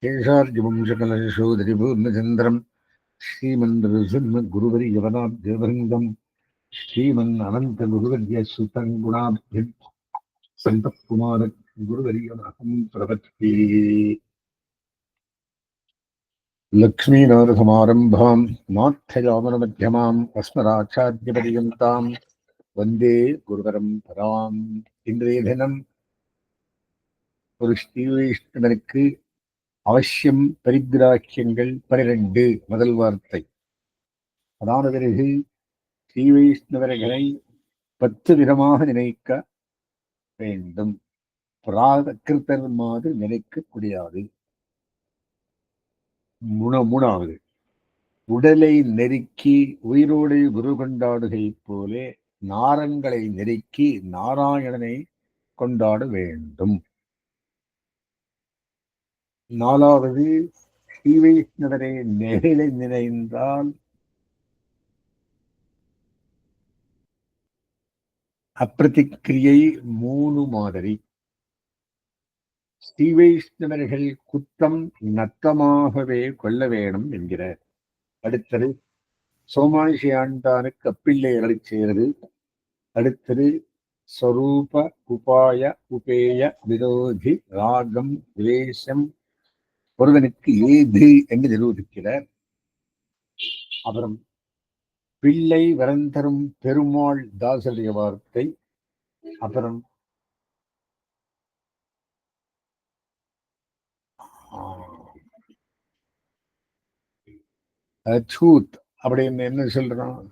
शेषार्जुवंशकलशोदरिपूर्णचन्द्रम् श्रीमन्नृसिंहगुरुवर्यवनाब्जवृन्दम् श्रीमन्ननन्तगुरुवर्यसुतं गुणाब्धिम् सन्तकुमारगुरुवर्यमहं प्रपत्ति। लक्ष्मीनाथसमारम्भाम् नाथयामनमध्यमाम् अस्मदाचार्यपर्यन्ताम् वन्दे गुरुपरम्पराम्. இன்றைய தினம் ஒரு ஸ்ரீவைஷ்ணவனுக்கு அவசியம் பரிகிராக்கியங்கள் 12. முதல் வார்த்தை. அதான பிறகு ஸ்ரீ வைஷ்ணவர்களை 10 விதமாக நினைக்க வேண்டும். பிராகிருத்தர் மாதிரி நினைக்க முடியாது. மூணாவது, உடலை நெருக்கி உயிரோடு குரு கொண்டாடுகை போலே நாரங்களை நெருக்கி நாராயணனை கொண்டாட வேண்டும். 4வது, ஸ்ரீ வைஷ்ணவரை நெகிழ நினைந்தால் அப்பிரதிக்கிரியை 3 மாதிரி. ஸ்ரீ வைஷ்ணவர்கள் குத்தம் நத்தமாகவே கொள்ள வேணும் என்கிறார். அடுத்தது சோமாசி ஆண்டானுக்கு அப்பிள்ளை அருளி செய்கிறது. அடுத்தது ஸ்வரூப உபாய உபேய விரோதி ராகம் துவேஷம் ஒருவனுக்கு ஏது என்று நிரூபிக்கிறார். அப்புறம் பிள்ளை வரந்தரும் பெருமாள் தாசருடைய வார்த்தை. அப்புறம் அச்சூத் அப்படின்னு என்ன சொல்றான்?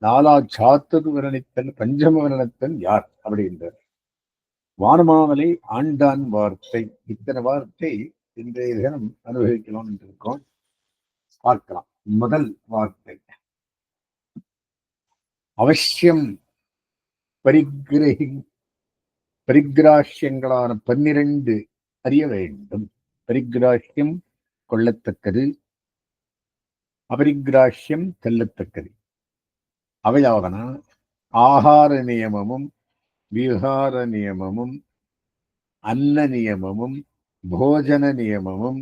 4 சாத்தது வர்ணித்தல் பஞ்சம வர்ணத்தல் யார் அப்படின்றார். வானமாமலை ஆண்டான் வார்த்தை. இத்தனை வார்த்தை இன்றைய தினம் அனுபவிக்கலாம் என்று இருக்கோம். பார்க்கலாம். முதல் வார்த்தை, அவசியம் பரிகிராஹ்யங்களான 12 அறிய வேண்டும். பரிகிராஹ்யம் கொள்ளத்தக்கது, அபரிகிராஹ்யம் செல்லத்தக்கது. அவையாவன ஆகார நியமமும் விஹார நியமமும் அன்ன நியமமும் போஜன நியமமும்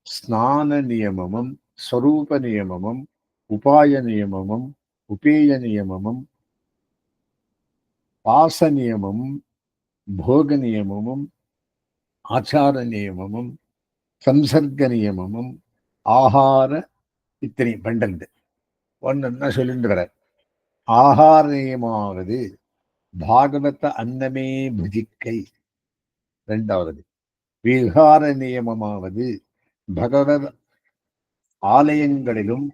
ஸ்நான நியமமும் ஸ்வரூப நியமமும் உபாய நியமமும் உபேய நியமமும் பாச நியமமும் போக நியமமும் ஆச்சார நியமமும் சம்சர்க நியமமும் ஆகார இத்தனை 12 ஒன்னு சொல்லிட்டு வர. ஆகார நியமாவது பாகவத அன்னமே புஜிக்கை. 2வது விஹார நியமமாவது பகவத் ஆலயங்களிலும்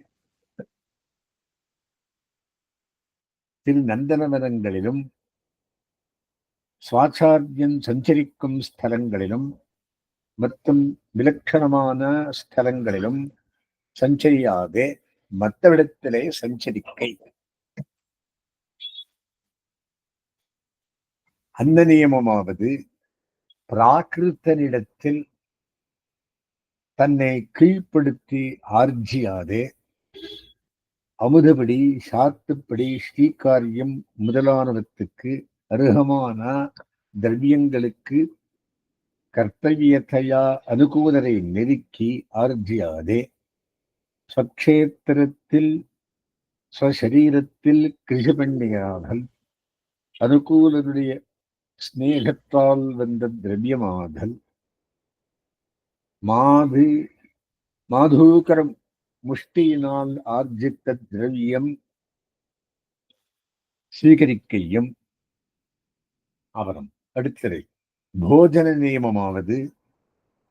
திரு நந்தனவனங்களிலும் சுவாச்சாரியம் சஞ்சரிக்கும் ஸ்தலங்களிலும் மற்றும் விலட்சணமான ஸ்தலங்களிலும் சஞ்சரியாதே மற்றவிடத்திலே சஞ்சரிக்கை. அந்த நியமமாவது பிராகிருத்தனிடத்தில் தன்னை கீழ்ப்படுத்தி ஆர்ஜியாதே அமுதபடி சாத்துப்படி ஸ்ரீகாரியம் முதலானவற்றுக்கு அருகமான திரவியங்களுக்கு கர்த்தவியத்தையா அனுகூலரை நெருக்கி ஆர்ஜியாதே ஸ்வக்ஷேத்திரத்தில் ஸ்வசரீரத்தில் கிருஷபண்ணியாதல் அனுகூலனுடைய ஸ்நேகத்தால் வந்த திரவியமாதல் மாதூகரம் முஷ்டியினால் ஆர்ஜித்த திரவியம் ஸ்வீகரிக்கையும். அவரம் அடுத்ததை போஜன நியமமாவது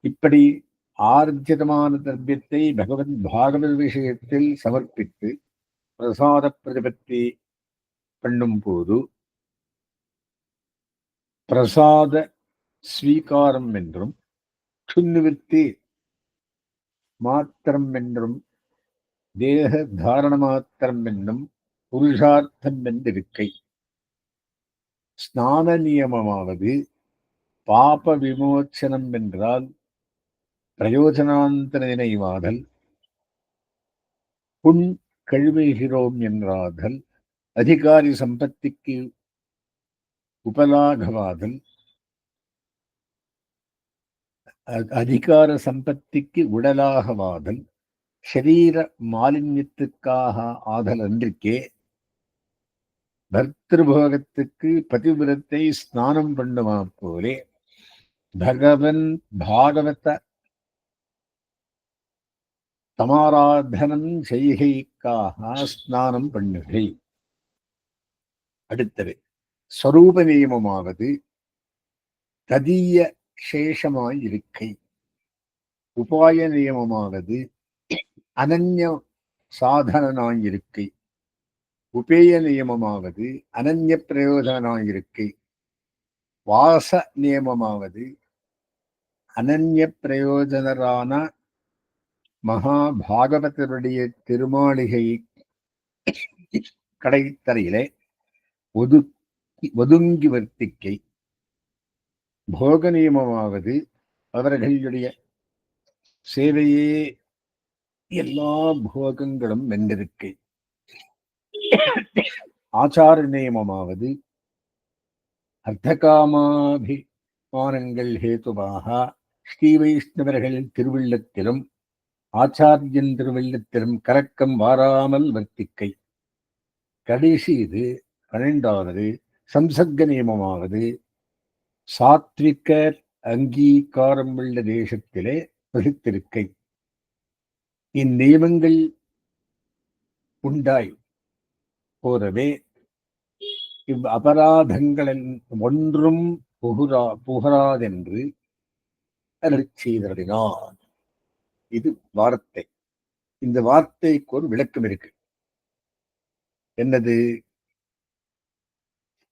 இப்படி ஆர்ஜிதமான திரவியத்தை பாகவத விஷயத்தில் சமர்ப்பித்து பிரசாத பிரதிபத்தி பண்ணும் போது பிரசாத ஸ்வீகாரம் என்றும் சுன்னிவித்தி மாத்திரம் என்றும் தேக தாரண மாத்திரம் என்னும் புருஷார்த்தம் என்றிருக்கை. ஸ்நான நியமமாவது பாப விமோச்சனம் என்றால் பிரயோஜனாந்தர நினைவாதல், புண் கழுவுகிறோம் என்றாதல், அதிகாரி சம்பத்திக்கு உபலாகவாதல், அதிகார சம்பத்திக்கு உடலாகவாதல் ஷரீர மாலின்யத்துக்காக ஆதல் அன்றிக்கே பர்திருபோகத்துக்கு பதிவிரத்தை ஸ்நானம் பண்ணுமா போலே பகவன் பாகவத தமாராதனம் செய்கைக்காக ஸ்நானம் பண்ணுகை. அடுத்தது ஸ்வரூப நியமமாவது ததிய சேஷமாயிருக்கை. உபாய நியமமாவது அனன்ய சாதனாயிருக்கை. உபேய நியமமாவது அனன்ய பிரயோஜனாயிருக்கை. வாச நியமமாவது அனன்ய பிரயோஜனரான மகாபாகவதருடைய திருமாளிகை கடைத்தரையிலே ஒதுங்கி வர்த்திக்கை. போக நியமமாவது அவர்களுடைய சேவையே எல்லா போகங்களும் வென்றிருக்கை. ஆச்சார நியமமாவது அர்த்தகாமாபிமானங்கள் ஹேதுவாக ஸ்ரீ வைஷ்ணவர்கள் திருவிள்ளத்திலும் ஆச்சாரியன் திருவிள்ளத்திலும் கரக்கம் வாராமல் வர்த்திக்கை. கடைசி இது 12வது சம்சர்க்க நியமமாவது சாத்விகர் அங்கீகாரம் உள்ள தேசத்திலே வகித்திருக்கை. இந்நியமங்கள் உண்டாய் போறவே இவ் அபராதங்களில் ஒன்றும் புகராதென்று அருட்செய்தருளினார். இது வார்த்தை. இந்த வார்த்தைக்கு ஒரு விளக்கம் இருக்கு. என்னது?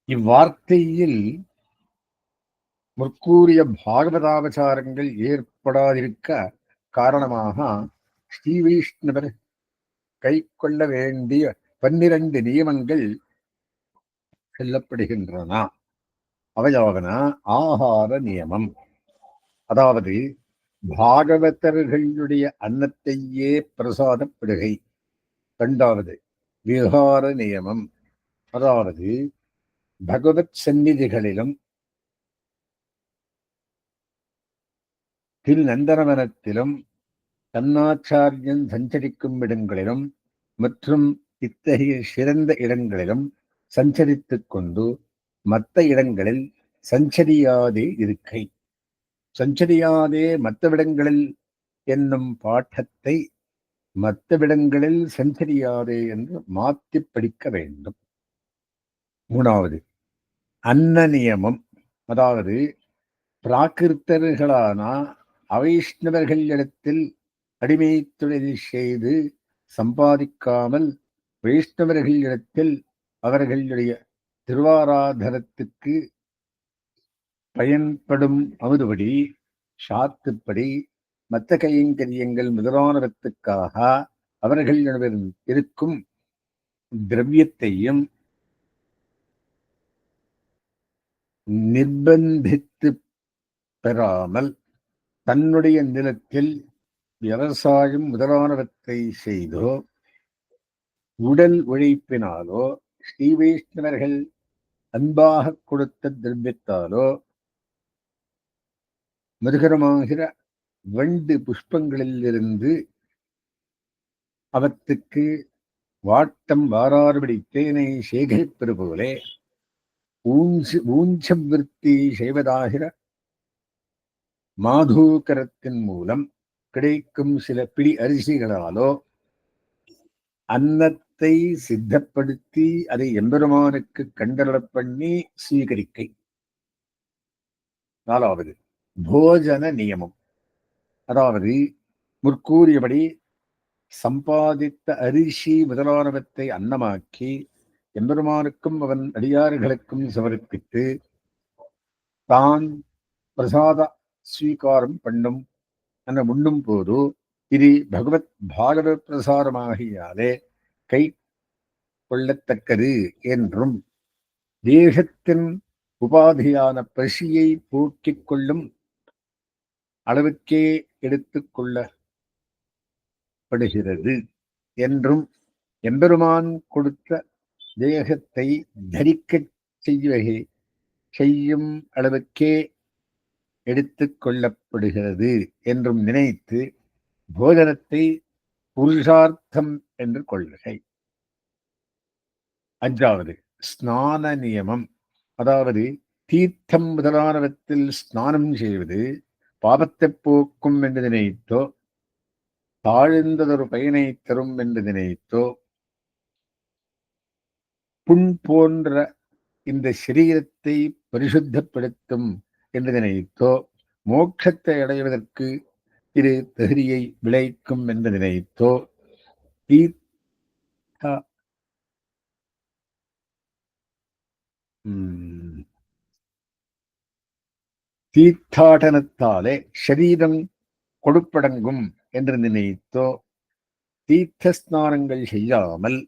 இவ்வார்த்தையில் முற்கூறிய பாகவதாபசாரங்கள் ஏற்படாதிருக்க காரணமாக ஸ்ரீ வைஷ்ணவர் கை கொள்ள வேண்டிய 12 நியமங்கள் சொல்லப்படுகின்றன. அவையாவன ஆகார நியமம், அதாவது பாகவதர்களுடைய அன்னத்தையே பிரசாதப்படுகை. 2வது விஹார நியமம், அதாவது பகவத் சந்நிதிகளிலும் திருநந்தனவனத்திலும் தன்னாச்சாரியன் சஞ்சரிக்கும் இடங்களிலும் மற்றும் இத்தகைய சிறந்த இடங்களிலும் சஞ்சரித்துக் கொண்டு மற்ற இடங்களில் சஞ்சரியாதே இருக்கை. சஞ்சரியாதே மற்றவிடங்களில் என்னும் பாட்டத்தை மற்றவிடங்களில் சஞ்சரியாதே என்று மாற்றி படிக்க வேண்டும். 3வது அன்ன நியமம், அதாவது பிராகிருத்தர்களான அவைஷ்ணவர்களிடத்தில் அடிமை தொழில் செய்து சம்பாதிக்காமல் வைஷ்ணவர்களிடத்தில் அவர்களுடைய திருவாராதனத்துக்கு பயன்படும் அமுதுபடி சாத்துப்படி மற்ற கைங்கரியங்கள் முதலானவற்றுக்காக அவர்களிடம் இருக்கும் திரவியத்தையும் நிர்பந்தித்து பெறாமல் தன்னுடைய நிலத்தில் விவசாயம் முதலானவற்றை செய்தோ உடல் உழைப்பினாலோ ஸ்ரீ வைஷ்ணவர்கள் அன்பாக கொடுத்த திரவியத்தாலோ மதுகரமாகிற வண்டு புஷ்பங்களிலிருந்து அவற்றுக்கு வாட்டம் வாராறுபடி தேனை சேகரிப்பது போலே ஊஞ்சவிருத்தி செய்வதாகிற மாதூக்கரத்தின் மூலம் கிடைக்கும் சில பிடி அரிசிகளாலோ அன்னத்தை சித்தப்படுத்தி அதை எம்பெருமானுக்கு கண்டறப் பண்ணி ஸ்வீகரிக்கை. 4வது போஜன நியமம், அதாவது முற்கூறியபடி சம்பாதித்த அரிசி முதலானவற்றை அன்னமாக்கி எம்பெருமானுக்கும் அவன் அடியார்களுக்கும் சமர்ப்பித்து தான் பிரசாத ஸ்வீகாரம் பண்ணும் என உண்ணும் போது இது பகவத் பாகவத பிரசாரமாகியாலே கை கொள்ளத்தக்கது என்றும் தேகத்தின் உபாதியான பசியை போக்கிக் கொள்ளும் அளவுக்கே எடுத்துக் கொள்ளப்படுகிறது என்றும் எம்பெருமான் கொடுத்த தேகத்தை தரிக்கச் செய்யும் அளவுக்கே எடுத்துக் கொள்ளப்படுகிறது என்றும் நினைத்து போஜனத்தை புருஷார்த்தம் என்று கொள்கை. அஞ்சாவது ஸ்நான நியமம். அதாவது தீர்த்தம் முதலானவற்றில் ஸ்நானம் செய்வது பாபத்தை போக்கும் என்று நினைத்தோ தாழ்ந்ததொரு பயனை தரும் என்று நினைத்தோ புண் போன்ற இந்த சரீரத்தை பரிசுத்தப்படுத்தும் என்று நினைத்தோ மோட்சத்தை அடைவதற்கு இது தகுதியை விளைக்கும் என்று நினைத்தோ தீர்த்த தீர்த்தாடனத்தாலே சரீரம் கொடுப்படங்கும் என்று நினைத்தோ தீர்த்த ஸ்நானங்கள் செய்யாமல்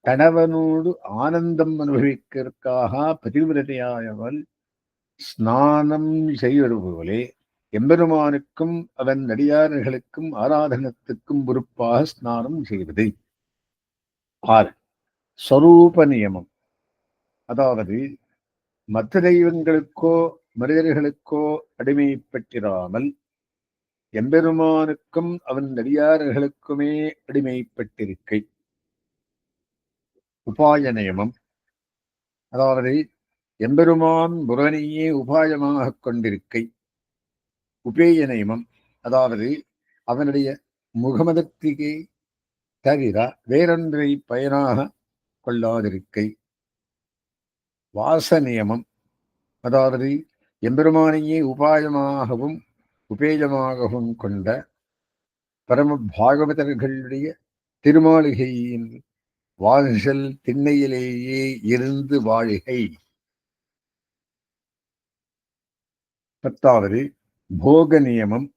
கணவனோடு ஆனந்தம் அனுபவிக்கிறதுக்காக பதிவிரதையாயவள் ஸ்நானம் செய்வது போலே எம்பெருமானுக்கும் அவன் நடிகார்களுக்கும் ஆராதனத்துக்கும் பொறுப்பாக ஸ்நானம் செய்வது. 6 ஸ்வரூப நியமம். அதாவது மற்ற தெய்வங்களுக்கோ மனிதர்களுக்கோ அடிமைப்பட்டிராமல் எம்பெருமானுக்கும் அவன் நடிகார்களுக்குமே அடிமைப்பட்டிருக்கை. உபாய நியமம். அதாவது எம்பெருமான் முருகனையே உபாயமாக கொண்டிருக்கை. உபேய நியமம். அதாவது அவனுடைய முகமதத்திகை தவிர வேறொன்றை பயனாக கொள்ளாதிருக்கை. வாச நியமம். அதாவது எம்பெருமானையே உபாயமாகவும் உபேயமாகவும் கொண்ட பரம பாகவதர்களுடைய திருமாளிகையின் வாசல் திண்ணையிலேயே இருந்து வாழிகை. 10வது போக நியமம்.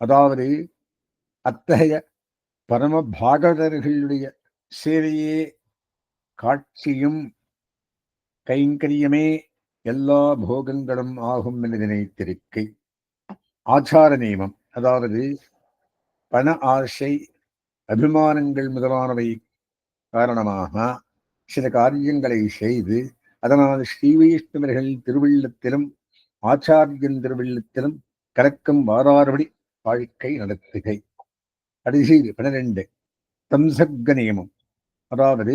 அதாவது அத்தகைய பரம பாகவதர்களுடைய சேவையே காட்சியும் கைங்கரியமே எல்லா போகங்களும் ஆகும் என்று நினைத்திருக்கை. ஆச்சார நியமம். அதாவது பண ஆசை அபிமானங்கள் முதலானவை காரணமாக சில காரியங்களை செய்து அதனால் ஸ்ரீ வைஷ்ணவர்கள் திருவள்ளத்திலும் ஆச்சாரியன் திருவள்ளத்திலும் கலக்கம் வாராறுபடி வாழ்க்கை நடத்துகை. கடைசி 12 தம்சர்க்க நியமம். அதாவது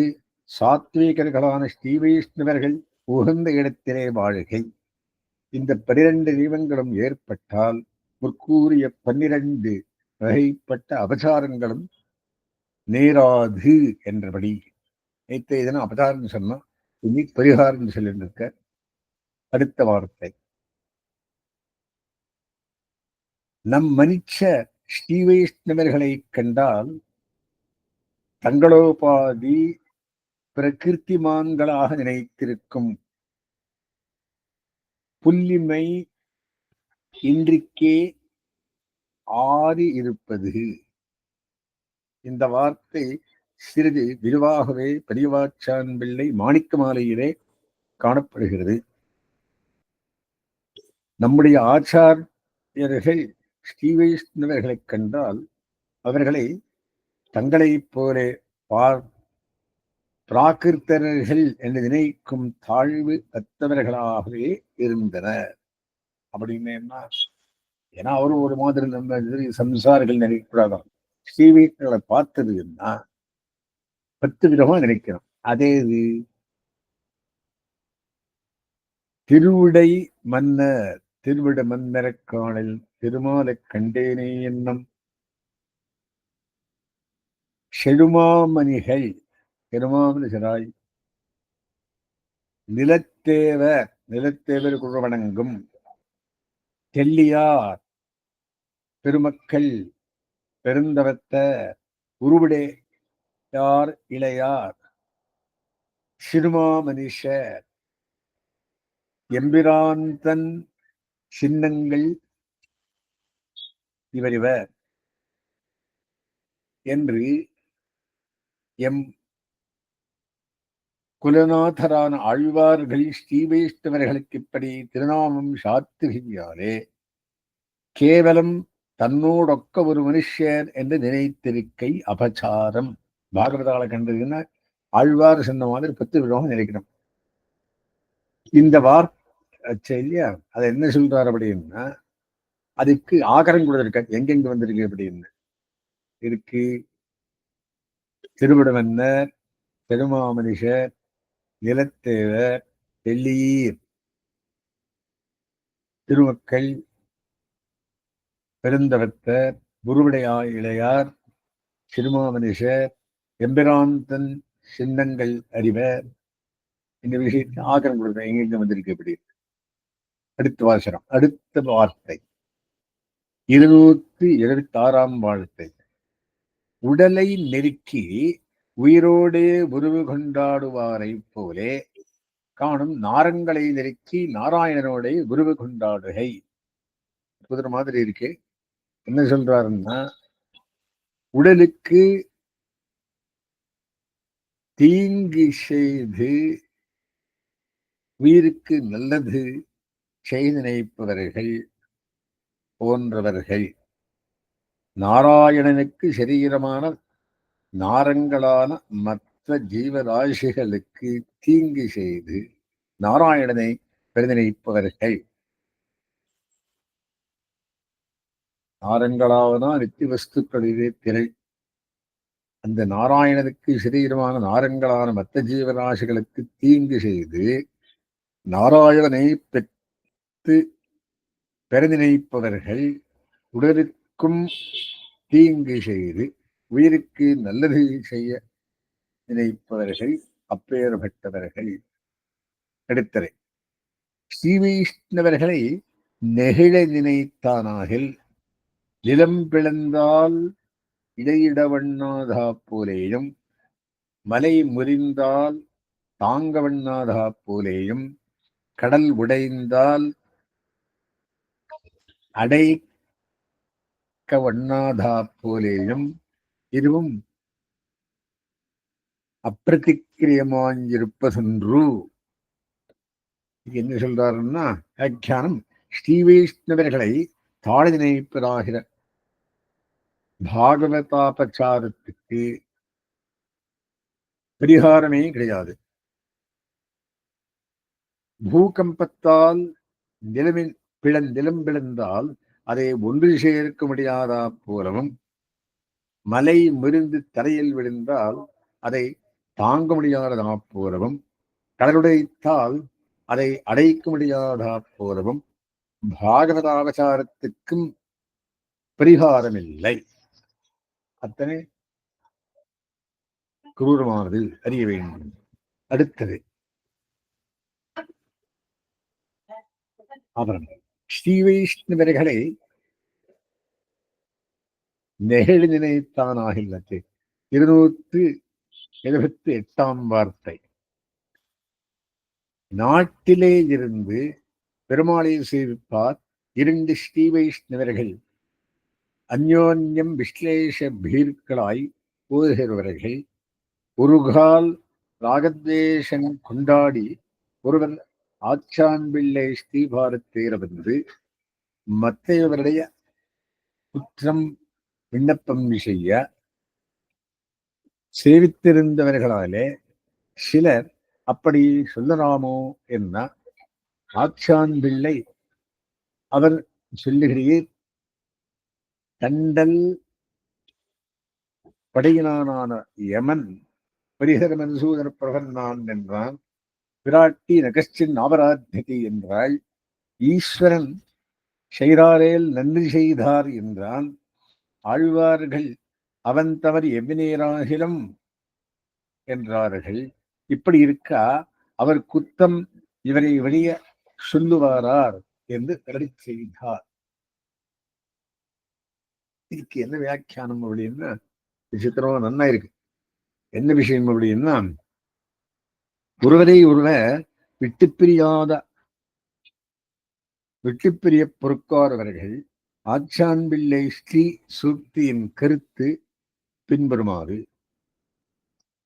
சாத்வீகர்களான ஸ்ரீ வைஷ்ணவர்கள் உகந்த இடத்திலே வாழுகை. இந்த 12 நியமங்களும் ஏற்பட்டால் முற்கூறிய 12 வகைப்பட்ட அபசாரங்களும் நேராது என்றபடி. நேற்று இதனை அபசாரம் சொன்னா இனி பரிகாரம் சொல்லிட்டு இருக்க. அடுத்த வார்த்தை நம் மனிச்ச ஸ்ரீ வைஷ்ணவர்களை கண்டால் தங்களோபாதி பிரகிருத்திமான்களாக நினைத்திருக்கும் புல்லிமை இன்றிக்கே ஆறி இருப்பது. இந்த வார்த்தை சிறிது விரிவாகவே பெரியவாச்சான் பிள்ளை மாணிக்க மாலையிலே காணப்படுகிறது. நம்முடைய ஆச்சாரியர்கள் ஸ்ரீ வைஷ்ணவர்களை கண்டால் அவர்களை தங்களைப் போலே பிராகிருத்தர்கள் என்று நினைக்கும் தாழ்வு அத்தவர்களாகவே இருந்தனர். அப்படின்னு என்ன? ஏன்னா அவரும் ஒரு மாதிரி நம்ம சம்சாரிகள் நினைக்கக்கூடாதான். ஸ்ரீ வைஷ்ணவர்களை பார்த்ததுன்னா 10 விதமா நினைக்கிறோம். அதே இது திருவிடை மன்னர் திருவிட மன்னரக்காணில் திருமாலை கண்டேனே என்னும் செழுமாமணிகள் பெருமாமனிசராய் நிலத்தேவர் குழவணங்கும் தெல்லியார் பெருமக்கள் பெருந்தவத்த உருவிடையார் இளையார் சிறுமாமனிஷர் எம்பிராந்தன் சின்னங்கள் இவர் என்று எம் குலநாதரான ஆழ்வார்கள் ஸ்ரீ வைஷ்ணவர்களுக்கு இப்படி திருநாமம் சாத்துகையாலே கேவலம் தன்னோடொக்க ஒரு மனுஷன் என்று நினைத்திருக்கை அபச்சாரம். பாகவதால கண்டதுன்னா ஆழ்வார் சொன்ன மாதிரி 10 விதமாக நினைக்கணும். இந்த அச்சா இல்லையா? அதை என்ன சொல்றாரு அப்படின்னா, அதுக்கு ஆகரம் கூட இருக்க எங்கெங்க வந்திருக்கு அப்படின்னு இருக்கு. திருவிடமன்னர், பெருமாமனிஷர், நிலத்தேவர், தெள்ளீர், திருமக்கள், பெருந்தவத்தர், குருவுடையா இளையார், திருமாமனிஷர், எம்பிராந்தன், சின்னங்கள் அறிவர். இந்த விஷயத்தை ஆகரம் கொடுக்குறேன் எங்கெங்க வந்திருக்கு அப்படி. அடுத்த வார்த்தை 226ஆம் வார்த்தை. உடலை நெருக்கி உயிரோடு உருவு கொண்டாடுவாரை போலே காணும் நாரங்களை நெருக்கி நாராயணனோட உருவு கொண்டாடுகை. புதிர மாதிரி இருக்கு. என்ன சொல்றாருன்னா, உடலுக்கு தீங்கு செய்து உயிருக்கு நல்லது செய்து நினைப்பவர்கள் போன்றவர்கள் நாராயணனுக்கு சரீரமான நாரங்களான மற்ற ஜீவராசிகளுக்கு தீங்கு செய்து நாராயணனை பிரதிநிதிப்பவர்கள். நாரங்களாவனா நித்திய வஸ்துக்களிலே திரை. அந்த நாராயணனுக்கு சரீரமான நாரங்களான மற்ற ஜீவராசிகளுக்கு தீங்கு செய்து நாராயணனை பெற்று பிரதிநிதிப்பவர்கள் உடலுக்கும் தீங்கு செய்து உயிருக்கு நல்லது செய்ய நினைப்பவர்கள் அப்பேற்பட்டவர்கள். அடுத்தது, ஸ்ரீ வைஷ்ணவர்களை நெகிழ நினைத்தானாகில் நிலம் பிளந்தால் இடையிடவண்ணாதா போலேயும் மலை முறிந்தால் தாங்க வண்ணாதா போலேயும் கடல் உடைந்தால் அடைக்க வண்ணாதா போலேயும் இதுவும் அப்பிரதிக்கிரியமாயிருப்பதொன்று. என்ன சொல்றாருன்னா, வியாக்கியானம், ஸ்ரீ வைஷ்ணவர்களை தாழ நினைப்பதாகிற பாகவதாபச்சாரத்துக்கு பரிகாரமே கிடையாது. பூகம்பத்தால் நிலம் பிளந்தால் அதை ஒன்று சேர்க்க முடியாதா போலவும் மலை முறிந்து தரையில் விழுந்தால் அதை தாங்க முடியாததா போலவும் கடலுடைத்தால் அதை அடைக்க முடியாதா போலவும் பாகவதாபச்சாரத்துக்கும் பரிகாரமில்லை. அத்தனை குரூரமானது, அறிய வேண்டும். அடுத்தது அப்புறம் ஸ்ரீ வைஷ்ணவர்களை நெகிழ் நினைத்தானாகில்லது. 278ஆம் வார்த்தை. நாட்டிலே இருந்து பெருமாளை சேவிப்பார் 2 ஸ்ரீ வைஷ்ணவர்கள் அந்யோன்யம் விஸ்லேஷ பீர்களாய் போகிறவர்கள் ஒரு கால் ராகத்வேஷம் கொண்டாடி ஒருவர் ஆச்சான் பிள்ளை ஸ்ரீபாரத்தேர வந்து மற்றையவருடைய குற்றம் விண்ணப்பம் செய்ய சேவித்திருந்தவர்களாலே சிலர் அப்படி சொல்லலாமோ என்ன ஆச்சான் பிள்ளை அவர் சொல்லுகிறீர், கண்டல் படையினான யமன் பரிஹர மன்சூதன பிரபன்னான் என்றான். பிராட்டி நகஸ்டின் ஆபராத்தியதி என்றாள். ஈஸ்வரன் செய்தாரேல் நன்றி செய்தார் என்றான். ஆழ்வார்கள் அவன் தவறு எவ்வினேராகிலும் என்றார்கள். இப்படி இருக்க அவர் குத்தம் இவரை வெளிய சொல்லுவாரார் என்று கருதி செய்தார். இதுக்கு என்ன வியாக்கியானம் அப்படின்னா, விசித்திரமா நன்னா இருக்கு. என்ன விஷயம் அப்படின்னா, ஒருவரை ஒருவர் விட்டுப்பிரிய பொறுக்காதவர்கள் ஆச்சான் பிள்ளை ஸ்ரீ சூக்தியின் கருத்து பின்வருமாறு.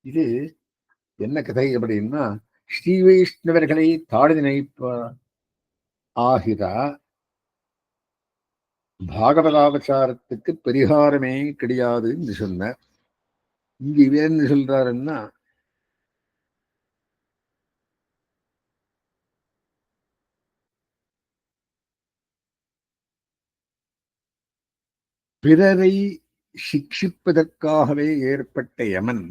இது என்ன கதை அப்படின்னா, ஸ்ரீ வைஷ்ணவர்களை தாழ நினைப்ப ஆகிற பாகவதாபச்சாரத்துக்கு பரிகாரமே கிடையாது என்று சொன்ன. இங்க இவர் என்ன சொல்றாருன்னா, பிறரை சிக்ஷிப்பதற்காகவே ஏற்பட்ட யமன்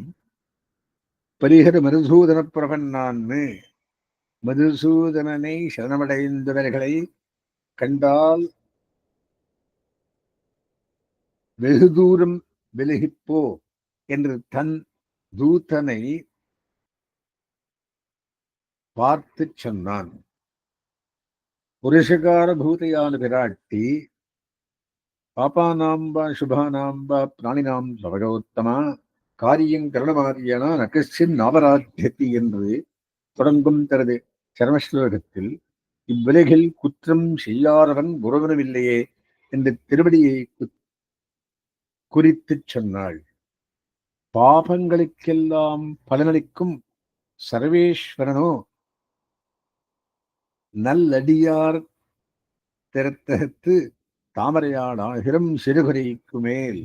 பரிகர மதுசூதன பிரபன்னான்னு மதுசூதனனை சரணமடைந்தவர்களை கண்டால் வெகு தூரம் விலகிப்போ என்று தன் தூதனை பார்த்து சொன்னான். புருஷகார பூதையான பிராட்டி பாபானாம்பா சுபானாம்பா பிராணினாம் சவகோத்தமா காரியம் கரணமாரியனா நகசின் நாபராத்தியத்தி என்று தொடங்கும் தனது சரமஸ்லோகத்தில் இவ்வுலகில் குற்றம் செய்யாதவன் ஒருவனுமில்லையே என்று திருவடியை குறித்து சொன்னாள். பாபங்களுக்கெல்லாம் பலனளிக்கும் சர்வேஸ்வரனோ நல்லடியார் திறத்தகத்து தாமரையாடாகிரம் சிறுகுறைக்கு மேல்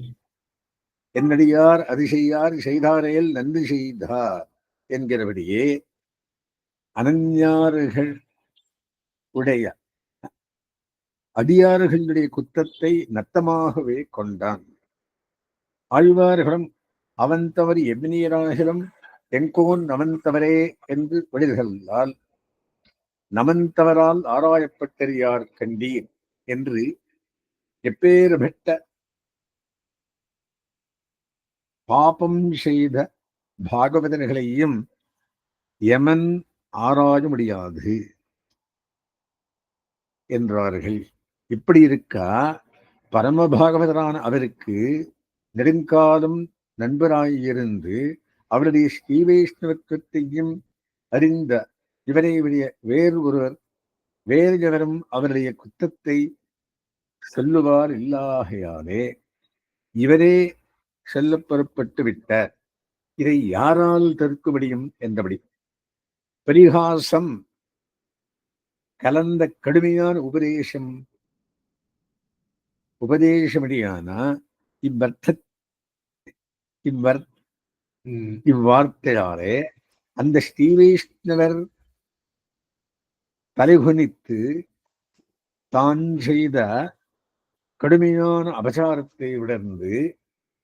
என்னடியார் அதிசெய்யார் செய்தாரையில் நன்றி செய்தார் என்கிறபடியே அனஞ்ஞாறுகள் உடைய அடியார்களுடைய குற்றத்தை நத்தமாகவே கொண்டான். ஆழ்வார்களும் அவன் தவறு எவ்வினியராகிலும் எங்கோன் நமன் தவறே என்று வழிகளால் நமன் தவறால் ஆராயப்பட்டறியார் கண்டீர் என்று எப்பேறு பெற்ற பாபம் செய்த பாகவதர்களையும் யமன் ஆராய முடியாது என்றார்கள். இப்படி இருக்க பரமபாகவதரான அவருக்கு நெடுங்காலம் நண்பராயிருந்து அவருடைய ஸ்ரீ வைஷ்ணவத்துவத்தையும் அறிந்த இவரை வேறு எவரும் அவருடைய குற்றத்தை சொல்லுவார் இல்லாகையாலே இவரே சொல்ல புறப்பட்டு விட்டார். இதை யாரால் தடுக்க முடியும் என்றபடி பரிகாசம் கலந்த கடுமையான உபதேசமடியான இவ்வார்த்தையாலே அந்த ஸ்ரீ வைஷ்ணவர் தலைகுனித்து தான் செய்த கடுமையான அபசாரத்தை உணர்ந்து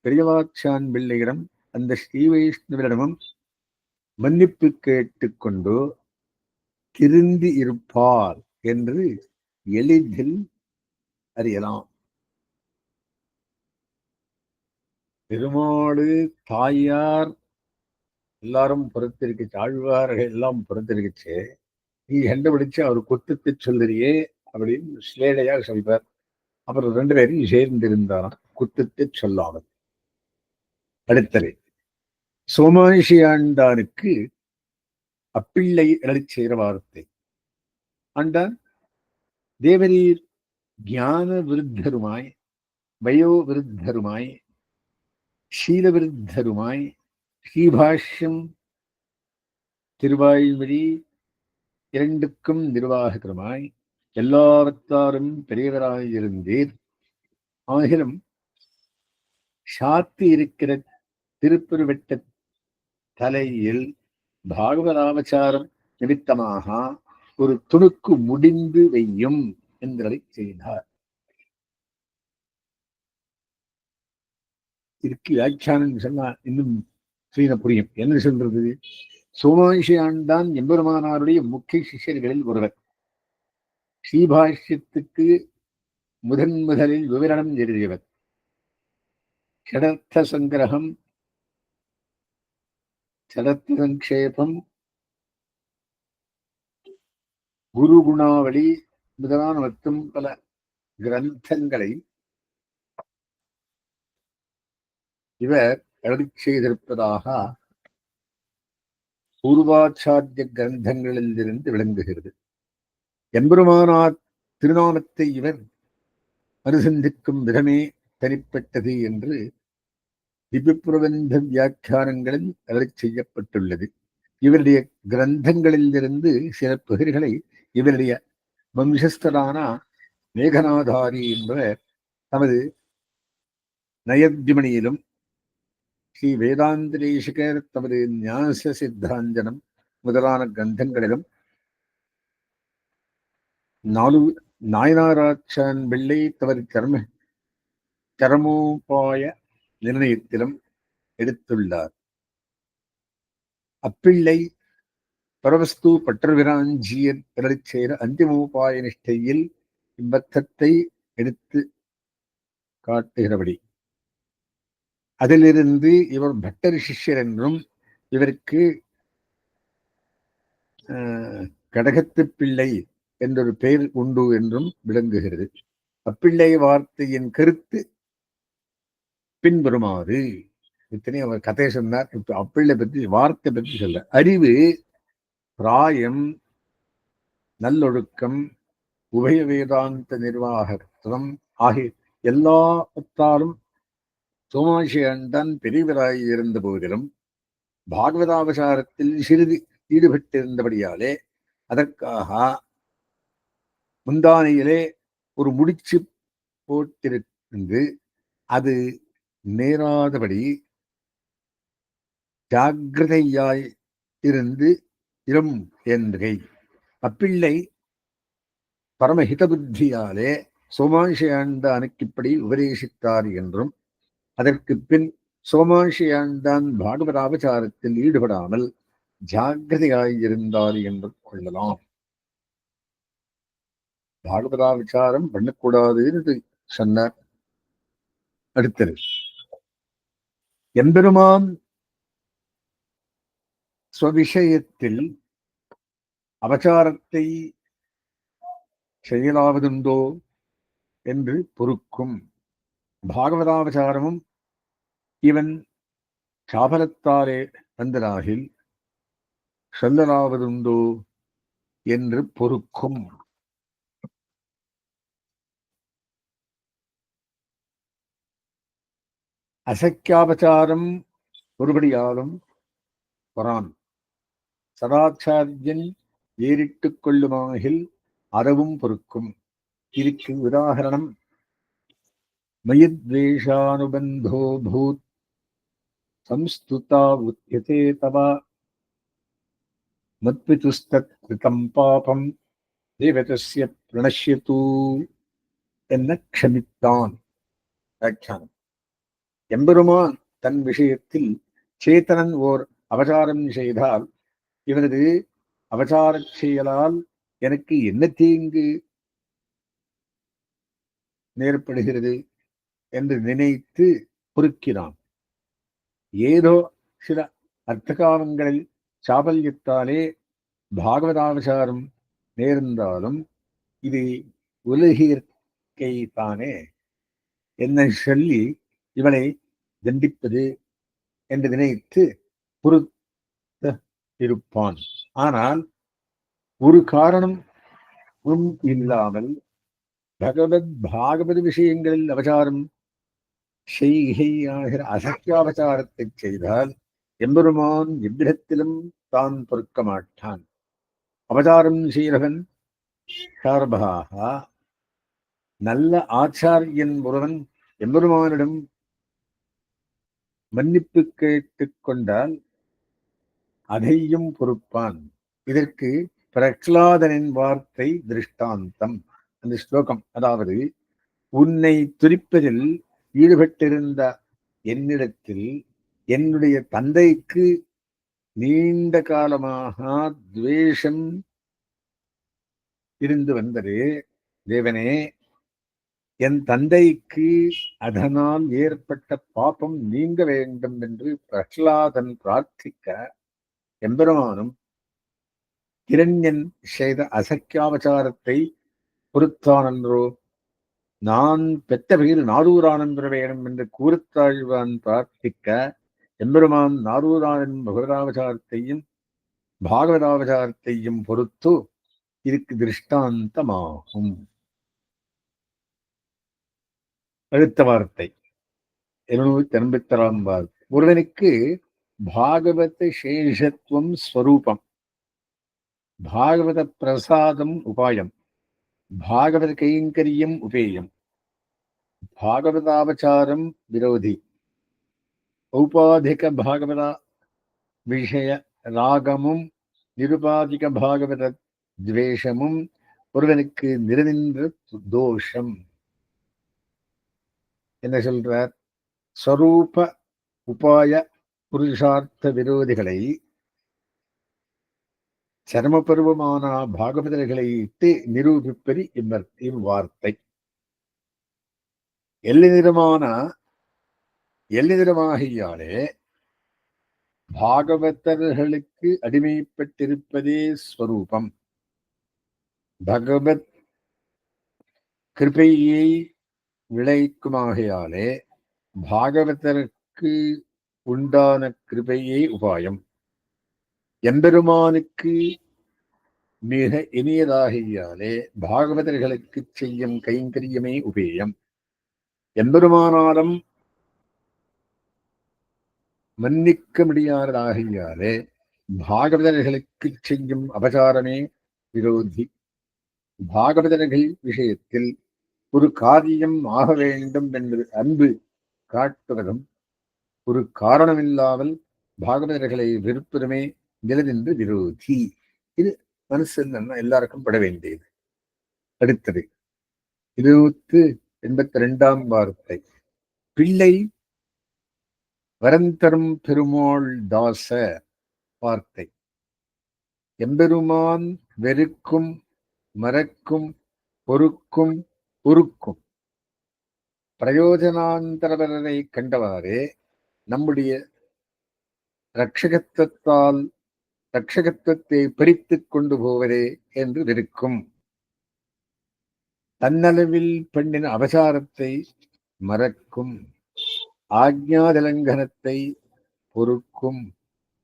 பெரியவாச்சான் பிள்ளையிடம் அந்த ஸ்ரீ வைஷ்ணவரிடமும் மன்னிப்பு கேட்டுக்கொண்டு திருந்தி இருப்பார் என்று எளிதில் அறியலாம். பெருமாடு தாயார் எல்லாரும் பொறுத்திருக்கு, ஆழ்வார்கள் எல்லாம் பொறுத்திருக்குச்சு, நீ கண்டுபிடிச்சு அவர் குத்துத்து சொல்லுறியே அப்படின்னு ஸ்லேடையாக சொல்வார். அப்புறம் 2 பேரும் சேர்ந்திருந்தாராம் குத்துத்து சொல்லாமல். அடுத்தது சோமாஷி ஆண்டானுக்கு அப்பிள்ளை எழுதி செய்கிற வார்த்தை. ஆண்டான் தேவரீர் ஞான விருத்தருமாய் வயோ விருத்தருமாய் ஷீல விருத்தருமாய் ஸ்ரீபாஷ்யம் திருவாய்மொழி இரண்டுக்கும் நிர்வாகருமாய் எல்லாவற்றாரும் பெரியவராயிருந்தீர். ஆகிலும் சாத்தி இருக்கிற திருப்பெருவெட்ட தலையில் பாகவதாபச்சாரம் நிமித்தமாக ஒரு துணுக்கு முடிந்து வையும் என்பதை செய்தார். இதுக்கு வியாக்கியானம் சொன்னா இன்னும் சீன புரியும். என்ன சொல்றது? சோமாஷி ஆண்டான் எம்பெருமானாருடைய முக்கிய சிஷ்யர்களில் ஒருவர். ஸ்ரீபாஷ்யத்துக்கு முதலில் விவரணம் எழுதியவர். ஷடர்த்த சங்கிரகம், ஷடர்த்த சங்கேபம், குரு குணாவளி முதலான மற்றும் பல கிரந்தங்களை இவர் எழுதி செய்திருப்பதாக பூர்வாச்சாரிய கிரந்தங்களில் இருந்து விளங்குகிறது. எம்பெருமானார் திருநாமத்தை இவர் அனுசந்திக்கும் விதமே தனிப்பட்டது என்று திவ்யப்பிரபந்த வியாக்கியானங்களில் எழுதி செய்யப்பட்டுள்ளது. இவருடைய கிரந்தங்களில் இருந்து சில பகுதிகளை இவருடைய வம்சஸ்தரான மேகநாதாரி என்பவர் தமது நயத்யுமணியிலும் ஸ்ரீ வேதாந்தரேஷகர் தமது ஞாச சித்தாஞ்சனம் முதலான கிரந்தங்களிலும் நாயனாராச்சான் பிள்ளை தமது சரமோபாய நிர்ணயத்திலும் எடுத்துள்ளார். அப்பிள்ளை பரவஸ்து பற்றவிராஞ்சியர் பிறச்சேர அந்திமோபாய நிஷ்டையில் இவ்வர்த்தத்தை எடுத்து காட்டுகிறபடி அதிலிருந்து இவர் பட்டர் சிஷ்யர் என்றும் இவருக்கு கடகத்து பிள்ளை என்றொரு பெயர் உண்டு என்றும் விளங்குகிறது. அப்பிள்ளை வார்த்தையின் கருத்து பின்வருமாறு. இத்தனை அவர் கதை சொன்னார். இப்ப அப்பிள்ளை பற்றி வார்த்தை பற்றி சொல்ல. அறிவு, பிராயம், நல்லொழுக்கம், உபய வேதாந்த நிர்வாகத்துவம் ஆகிய எல்லாத்தாலும் சோமாசியன்தான் பெரியவராய் இருந்த போதிலும் பாகவதாபசாரத்தில் சிறிது ஈடுபட்டிருந்தபடியாலே அதற்காக முந்தானையிலே ஒரு முடிச்சு போட்டிருந்து அது நேராதபடி ஜாகிரதையாய் இருந்து இரும் என்றை. அப்பிள்ளை பரமஹித புத்தியாலே சோமாசியாண்டானுக்கு இப்படி உபதேசித்தார் என்றும் அதற்கு பின் சோமாசியாண்டான் பாகவதாபசாரத்தில் ஈடுபடாமல் ஜாகிரதையாயிருந்தார் என்று கொள்ளலாம். பாகவதாபசாரம் பண்ணக்கூடாது என்று சொன்னார். அடுத்தது, எம்பெருமான் ஸ்வவிஷயத்தில் அபசாரத்தை செயலாவதுண்டோ என்று பொறுக்கும். பாகவதாபசாரமும் இவன் சாபலத்தாலே வந்ததாகில் சொல்லலாவதுண்டோ என்று பொறுக்கும். அசக்கியாபசாரம் ஒருபடியாலும் பொறான் சதாச்சாரியன் ஏறிட்டுக் கொள்ளுமாகில் அறவும் பொறுக்கும். இதுக்கு உதாகரணம் மயித்வேஷானுபந்தோ பூத் சம்ஸ்துதா உத்யதே தவ மத்பிதுஸ்தத் கிருதம் பாபம் தேவதஸ்ய பிரணஷ்யது என்ன க்ஷமித்தான். வியாக்கியானம். எம்பெருமான் தன் விஷயத்தில் சேத்தனன் ஓர் அபசாரம் செய்தால் இவனது அபசாரச் செயலால் எனக்கு என்ன தீங்கு நேர்படுகிறது என்று நினைத்து பொறுக்கிறான். ஏதோ சில அர்த்தகாலங்களில் சாபல்யத்தாலே பாகவதாபசாரம் நேர்ந்தாலும் இது உலகிற்கை தானே என்ன சொல்லி இவனை தண்டிப்பது என்று நினைத்து பொறுத்த இருப்பான். ஆனால் ஒரு காரணம் இல்லாமல் பாகவத விஷயங்களில் அபசாரம் செய்கையாகிற அசக்கியாபசாரத்தை செய்தால் எம்பெருமான் எவ்விடத்திலும் தான் பொறுக்க மாட்டான். அபசாரம் செய்கிறவன் சார்பாக நல்ல ஆச்சாரியன் ஒருவன் எம்பெருமானிடம் மன்னிப்பு கேட்டுக் கொண்டால் அதையும் பொறுப்பான். இதற்கு பிரகலாதனின் வார்த்தை திருஷ்டாந்தம். அந்த ஸ்லோகம், அதாவது உன்னை துரிப்பதில் ஈடுபட்டிருந்த என்னிடத்தில் என்னுடைய தந்தைக்கு நீண்ட காலமாக துவேஷம் இருந்து வந்தது. தேவனே, என் தந்தைக்கு அதனால் ஏற்பட்ட பாபம் நீங்க வேண்டும் என்று பிரகலாதன் பிரார்த்திக்க எம்பெருமானும் கிரண்யன் செய்த அசக்கியாபசாரத்தை பொறுத்தானன்றோ. நான் பெற்ற பெயர் நாரூரானந்திர வேணும் என்று கூறுத்தாழ்வான் பிரார்த்திக்க எம்பெருமான் நாரூரானின் பகவதாபசாரத்தையும் பாகவதாபசாரத்தையும் பொறுத்து இதுக்கு திருஷ்டாந்தமாகும். அடுத்த வார்த்தை 286 வார்த்தை. ஒருவனுக்கு பாகவத சேஷத்துவம் ஸ்வரூபம், பாகவத பிரசாதம் உபாயம், பாகவத கைங்கரியம் உபேயம், பாகவதாபசாரம் விரோதி, ஔபாதிக பாகவத விஷய ராகமும் நிருபாதிக பாகவத துவேஷமும் ஒருவனுக்கு நிரநின்ற தோஷம். என்ன சொல்றார்? ஸ்வரூப உபாய புருஷார்த்த விரோதிகளை சரமபருவமான பாகவதர்களை இட்டு நிரூபிப்பது இவ்வார்த்தை. எல்லினிறமாகியாலே பாகவதர்களுக்கு அடிமைப்பட்டிருப்பதே ஸ்வரூபம். பகவத் கிருபையை விளைக்குமாகையாலே பாகவதற்கு உண்டான கிருபையே உபாயம். எம்பெருமானுக்கு மிக இனியதாகியாலே பாகவதர்களுக்கு செய்யும் கைங்கரியமே உபேயம். எம்பெருமானாலும் மன்னிக்க முடியாததாகியாலே பாகவதர்களுக்கு செய்யும் அபசாரமே விரோதி. பாகவதர்கள் விஷயத்தில் ஒரு காரியம் ஆக வேண்டும் என்று அன்பு காட்டுவதும் ஒரு காரணமில்லாமல் பாகவதர்களை வெறுப்பதுமே நிலநின்று விரோதி. இது மனசில் எல்லாருக்கும் பட வேண்டியது. அடுத்தது 282 வார்த்தை. பிள்ளை வரந்தரும் பெருமாள் தாச வார்த்தை. எம்பெருமான் வெறுக்கும் மறக்கும் பொறுக்கும் உருக்கும் பிரயோஜனாந்தரவரை கண்டவாறே நம்முடைய ரட்சகத்துவத்தை பறித்துக் கொண்டு போவதே என்று வெறுக்கும். தன்னளவில் பெண்ணின் அபசாரத்தை மறக்கும், ஆக்ஞாதிலங்கனத்தை பொறுக்கும்,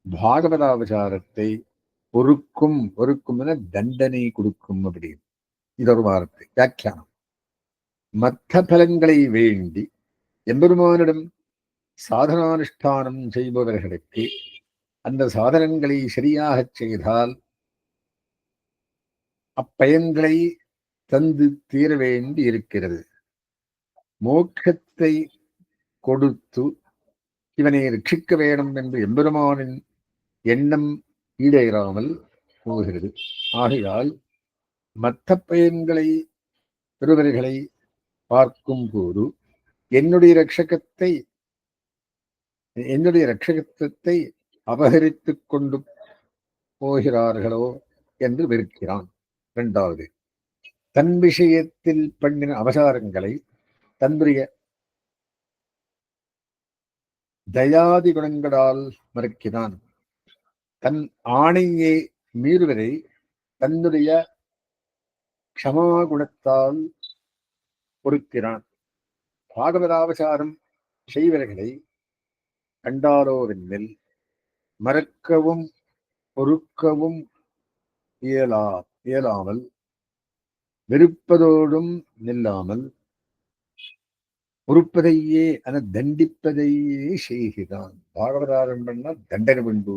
பாகவதாபசாரத்தை பொறுக்கும். என தண்டனை கொடுக்கும். அப்படி இது ஒரு வார்த்தை வியாக்கியானம். மற்ற பலன்களை வேண்டி எம்பெருமானிடம் சாதனானுஷ்டானம் செய்பவர்களுக்கு அந்த சாதனங்களை சரியாக செய்தால் அப்பயன்களை தந்து தீர வேண்டி இருக்கிறது. மோட்சத்தை கொடுத்து இவனை ரட்சிக்க வேண்டும் என்று எம்பெருமானின் எண்ணம் ஈடேறாமல் போகிறது. ஆகையால் மற்ற பயன்களை பெறுவர்களை பார்க்கும் போது என்னுடைய ரட்சகத்துவத்தை அபகரித்துக் கொண்டு போகிறார்களோ என்று வெறுக்கிறான். 2வது, தன் விஷயத்தில் பண்ணின அவசாரங்களை தன்னுடைய தயாதி குணங்களால் மறுக்கிறான். தன் ஆணையை மீறுவதை தன்னுடைய க்ஷமா குணத்தால் பொறுக்கிறான். பாகவதாபசாரம் செய்வர்களை கண்டாலோவென்னில் மறக்கவும் பொறுக்கவும் இயலாமல் வெறுப்பதோடும் நில்லாமல் பொறுப்பதையே தண்டிப்பதையே செய்கிறான். பாகவதாரம் பண்ணா தண்டனை உண்டு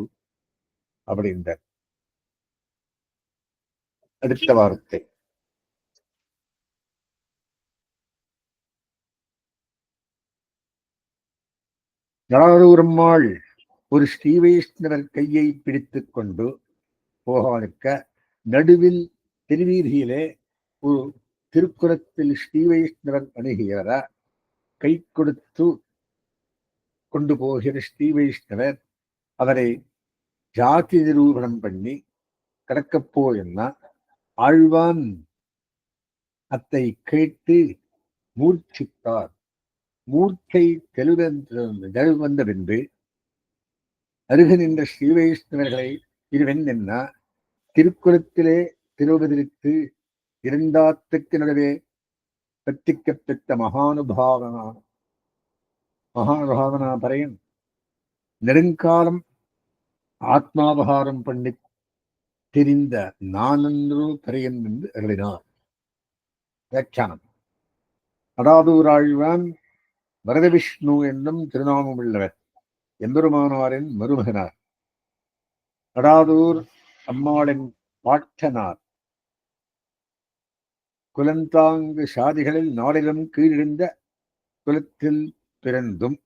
அப்படின்ற. அடுத்த வார்த்தை நடாதூரம்மாள் ஒரு ஸ்ரீ வைஷ்ணவர் கையை பிடித்துக் கொண்டு போகானிருக்க நடுவில் திருவீதியிலே ஒரு திருக்குறத்தில் ஸ்ரீ வைஷ்ணவர் அணுகிற கை கொடுத்து கொண்டு போகிற ஸ்ரீ வைஷ்ணவர் அவரை ஜாதி நிரூபணம் பண்ணி கடக்கப்போ என்ன ஆழ்வான் அத்தை கேட்டு மூர்ச்சித்தார். மூர்ச்சை தெளிவந்த பின்பு அருகு நின்ற ஸ்ரீ வைஷ்ணவர்களை இருவன் என்ன திருக்குறத்திலே திருவதிரித்து இரண்டாத்துக்கு நடுவே கற்பிக்கப்பெற்ற மகானுபாவனா பறையன் நெடுங்காலம் ஆத்மாபகாரம் பண்ணி தெரிந்த நானன்று பறையன் என்று அருளினார். வியாக்கியானம். அடாதூராழ்வான் வரதவிஷ்ணு என்னும் திருநாமம் உள்ளவர். எம்பெருமானாரின் மருமகனார். அடாதூர் அம்மாளின் பாட்டனார். குலந்தாங்கு சாதிகளில் நாளிலும் கீழிருந்த குலத்தில் பிறந்தும்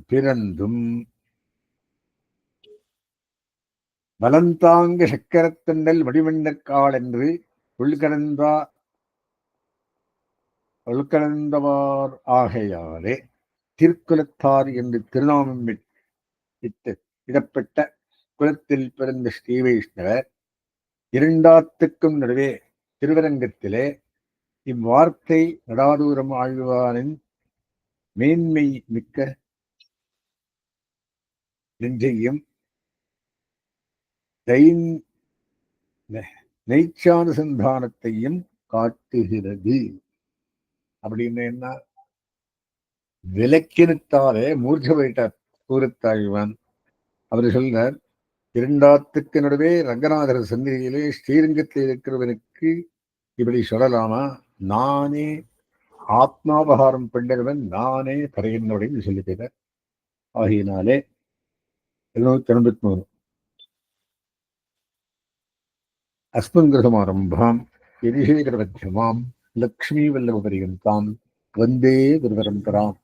பிறந்தும் வலந்தாங்க சக்கரத்தண்டல் வடிவண்ணக்கால் என்று உள்கலந்தவார் ஆகையாலே திருக்குலத்தார் என்று திருநாமம் இடப்பட்ட குலத்தில் பிறந்த ஸ்ரீ வைஷ்ணவர் இரண்டாத்துக்கும் நடுவே திருவரங்கத்திலே இவ்வார்த்தை நடாதூரம் ஆழ்வானின் மேன்மை மிக்க நெஞ்சையும் நைச்சானுசந்தானத்தையும் காட்டுகிறது. அப்படின்னு என்ன? விளக்கினுத்தாலே மூர்ச்ச போயிட்டார் கூறத்தாழ்வான். அவர் சொல்றார், இரண்டாத்துக்கு நடுவே ரங்கநாதர் சந்நிதியிலே ஸ்ரீரங்கத்தில் இருக்கிறவனுக்கு இப்படி சொல்லலாமா? நானே ஆத்மாபகாரம் பண்ணுறவன் நானே தரையினுடைய சொல்லிக்கிறார். ஆகையினாலே 783 அஸ்மத்குருசமாரம்பாம் யதிசேகரமத்யமாம் லக்ஷ்மீவல்லபபரியந்தாம் வந்தே குருபரம்பராம்.